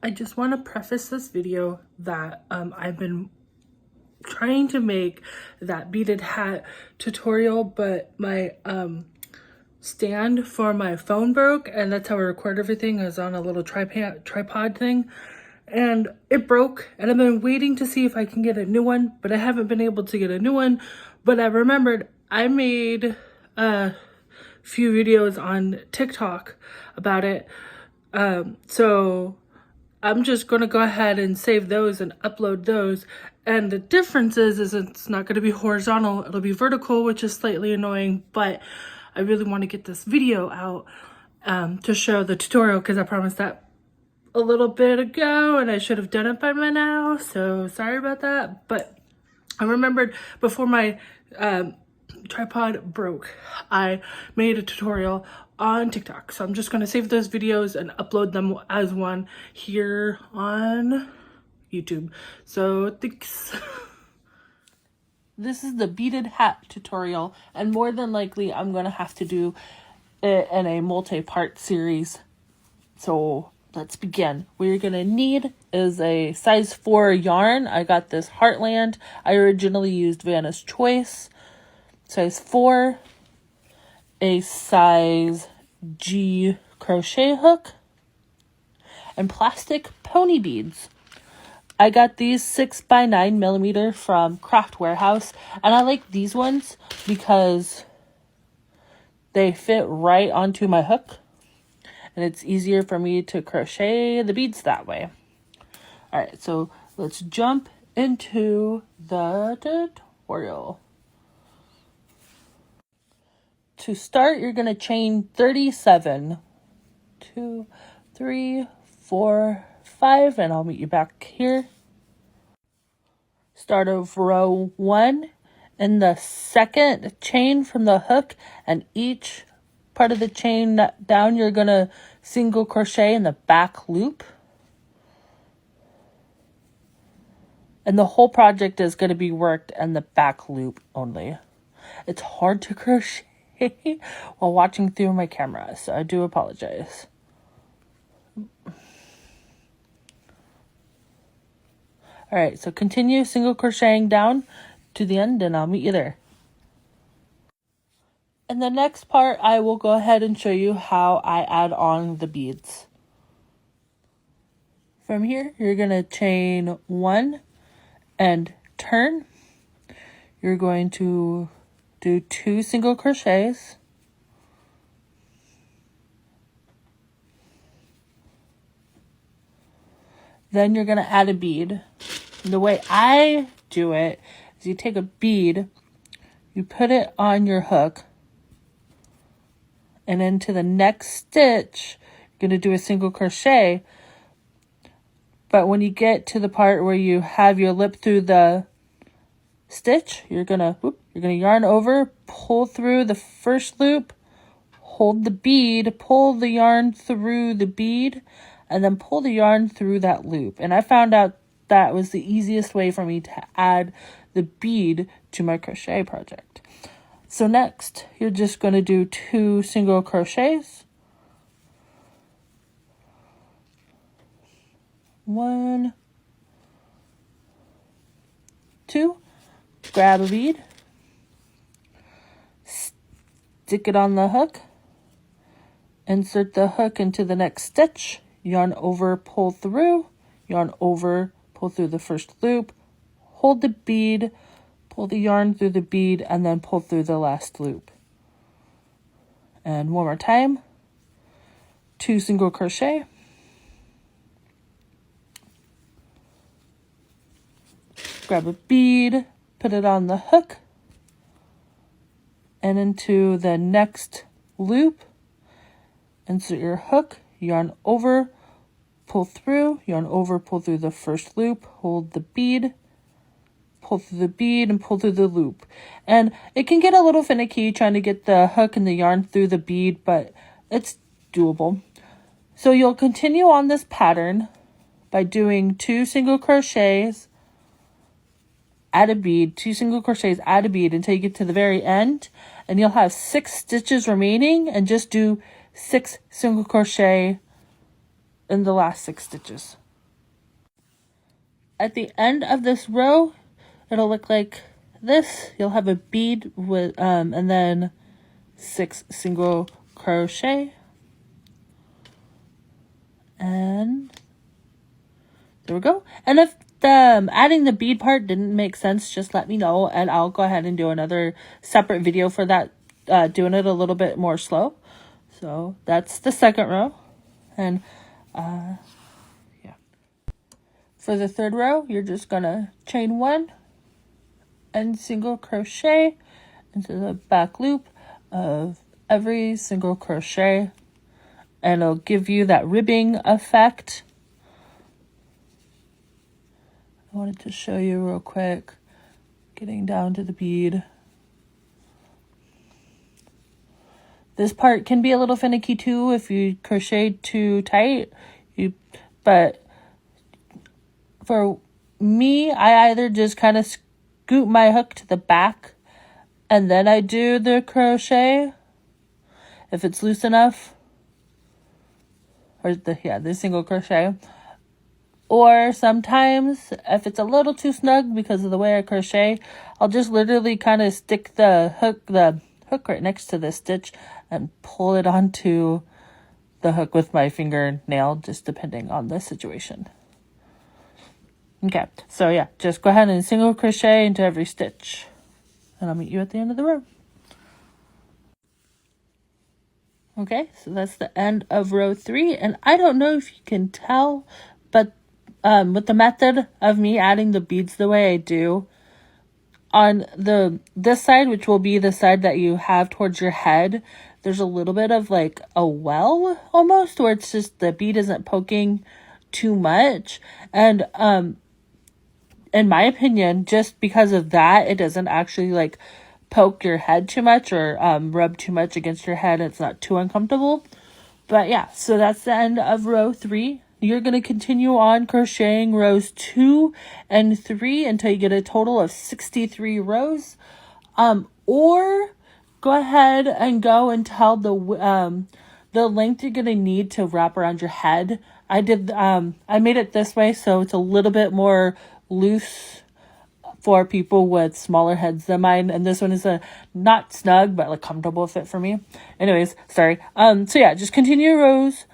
I just want to preface this video that I've been trying to make that beaded hat tutorial, but my stand for my phone broke, and that's how I record everything, is on a little tripod thing, and it broke, and I've been waiting to see if I can get a new one, but I haven't been able to get a new one. But I remembered I made a few videos on TikTok about it, so I'm just going to go ahead and save those and upload those. And the difference is it's not going to be horizontal, it'll be vertical, which is slightly annoying, but I really want to get this video out to show the tutorial, because I promised that a little bit ago and I should have done it by now, so sorry about that. But I remembered before my tripod broke, I made a tutorial on TikTok, so I'm just going to save those videos and upload them as one here on YouTube. So thanks. This is the beaded hat tutorial, and more than likely I'm going to have to do it in a multi-part series. So let's begin. What you're going to need is a size 4 yarn. I got this Heartland. I originally used Vanna's Choice. Size 4. A size G crochet hook. And plastic pony beads. I got these 6x9mm from Craft Warehouse, and I like these ones because they fit right onto my hook, and it's easier for me to crochet the beads that way. All right, so let's jump into the tutorial. To start, you're going to chain 37. 2, 3, 4, 5, and I'll meet you back here. Start of row 1 in the second chain from the hook, and each part of the chain down you're going to single crochet in the back loop. And the whole project is going to be worked in the back loop only. It's hard to crochet while watching through my camera, so I do apologize. All right, so continue single crocheting down to the end, and I'll meet you there. In the next part, I will go ahead and show you how I add on the beads. From here, you're going to chain 1 and turn. You're going to do 2 single crochets. Then you're going to add a bead. And the way I do it is you take a bead, you put it on your hook, and into the next stitch, you're going to do a single crochet. But when you get to the part where you have your lip through the stitch, you're going to yarn over, pull through the first loop, hold the bead, pull the yarn through the bead, and then pull the yarn through that loop. And I found out that was the easiest way for me to add the bead to my crochet project. So next, you're just going to do 2 single crochets. 1, 2, grab a bead, stick it on the hook, insert the hook into the next stitch, yarn over, pull through, yarn over, pull through the first loop, hold the bead, pull the yarn through the bead, and then pull through the last loop. And one more time, 2 single crochet, grab a bead, put it on the hook, and into the next loop, insert your hook, yarn over, pull through, yarn over, pull through the first loop, hold the bead, pull through the bead, and pull through the loop. And it can get a little finicky trying to get the hook and the yarn through the bead, but it's doable. So you'll continue on this pattern by doing 2 single crochets, add a bead, 2 single crochets, add a bead until you get to the very end, and you'll have 6 stitches remaining, and just do 6 single crochet in the last 6 stitches. at the end of this row, it'll look like this. You'll have a bead with and then 6 single crochet, and there we go. And if adding the bead part didn't make sense, just let me know, and I'll go ahead and do another separate video for that, doing it a little bit more slow. So that's the second row, and yeah, for the third row, you're just gonna chain 1 and single crochet into the back loop of every single crochet, and it'll give you that ribbing effect. I wanted to show you real quick, getting down to the bead. This part can be a little finicky too if you crochet too tight. But for me, I either just kind of scoot my hook to the back and then I do the crochet if it's loose enough, or the single crochet. Or sometimes if it's a little too snug because of the way I crochet, I'll just literally kind of stick the hook right next to the stitch and pull it onto the hook with my fingernail, just depending on the situation. Okay, so yeah, just go ahead and single crochet into every stitch, and I'll meet you at the end of the row. Okay, so that's the end of row 3, and I don't know if you can tell, but with the method of me adding the beads the way I do, on this side, which will be the side that you have towards your head, there's a little bit of like a well almost, where it's just the bead isn't poking too much. And in my opinion, just because of that, it doesn't actually like poke your head too much or rub too much against your head. It's not too uncomfortable. But yeah, so that's the end of row 3. You're going to continue on crocheting rows 2 and 3 until you get a total of 63 rows. Or go ahead and go until the length you're going to need to wrap around your head. I made it this way so it's a little bit more loose for people with smaller heads than mine, and this one is a not snug but like comfortable fit for me. Anyways, sorry. So yeah, just continue rows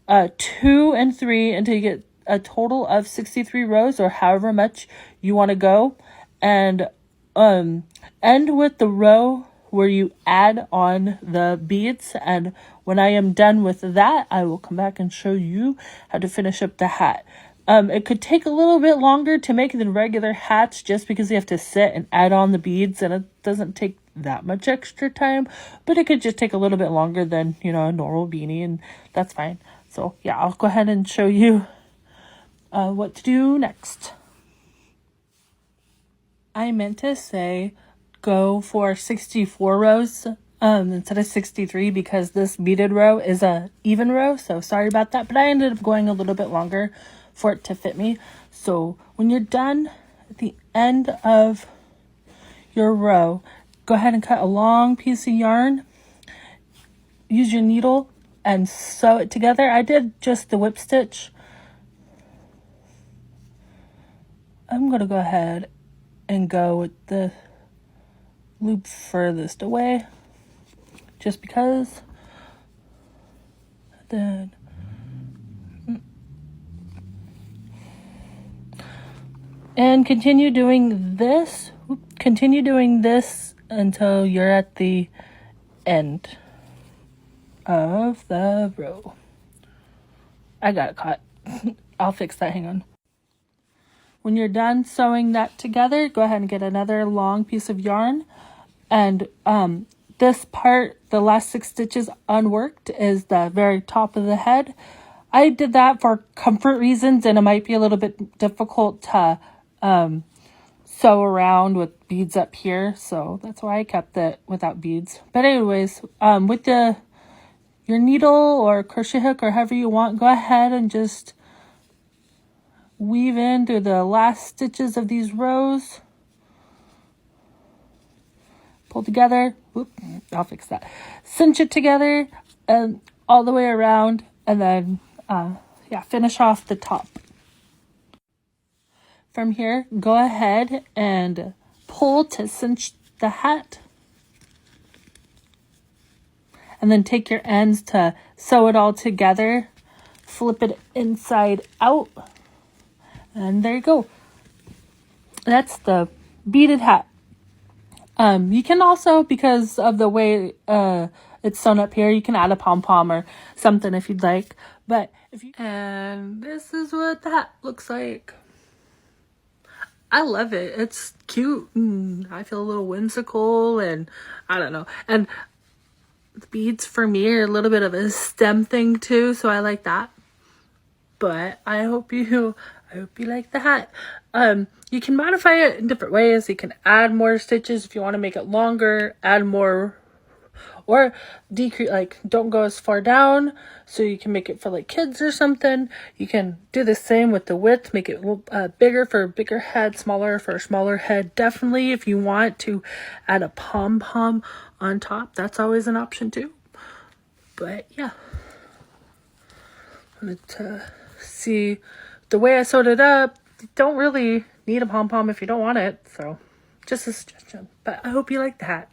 2 and 3 until you get a total of 63 rows, or however much you want to go, and end with the row where you add on the beads. And when I am done with that, I will come back and show you how to finish up the hat. It could take a little bit longer to make than regular hats, just because you have to sit and add on the beads, and it doesn't take that much extra time, but it could just take a little bit longer than, you know, a normal beanie, and that's fine. So yeah, I'll go ahead and show you what to do next. I meant to say go for 64 rows instead of 63, because this beaded row is a even row, so sorry about that, but I ended up going a little bit longer for it to fit me. So when you're done at the end of your row, go ahead and cut a long piece of yarn, use your needle and sew it together. I did just the whip stitch. I'm gonna go ahead and go with the loop furthest away, just because. Then and continue doing this until you're at the end of the row. I got it caught. I'll fix that, hang on. When you're done sewing that together, go ahead and get another long piece of yarn, and this part, the last 6 stitches unworked, is the very top of the head. I did that for comfort reasons, and it might be a little bit difficult to sew around with beads up here, so that's why I kept it without beads. But anyways, with your needle or crochet hook or however you want, go ahead and just weave in through the last stitches of these rows. Pull together. Whoop, I'll fix that. Cinch it together and all the way around, and then yeah, finish off the top. from here, go ahead and pull to cinch the hat. And then take your ends to sew it all together. Flip it inside out. And there you go. That's the beaded hat. You can also, because of the way it's sewn up here, you can add a pom-pom or something if you'd like. But if you, and this is what the hat looks like. I love it. It's cute. I feel a little whimsical, and I don't know. And the beads for me are a little bit of a stem thing too, so I like that. But I hope you like the hat. You can modify it in different ways. You can add more stitches if you want to make it longer, add more, or decrease, like don't go as far down, so you can make it for like kids or something. You can do the same with the width, make it bigger for a bigger head, smaller for a smaller head. Definitely, if you want to add a pom-pom on top, that's always an option too. But yeah, let's see the way I sewed it up. You don't really need a pom-pom if you don't want it, so just a suggestion. But I hope you like the hat.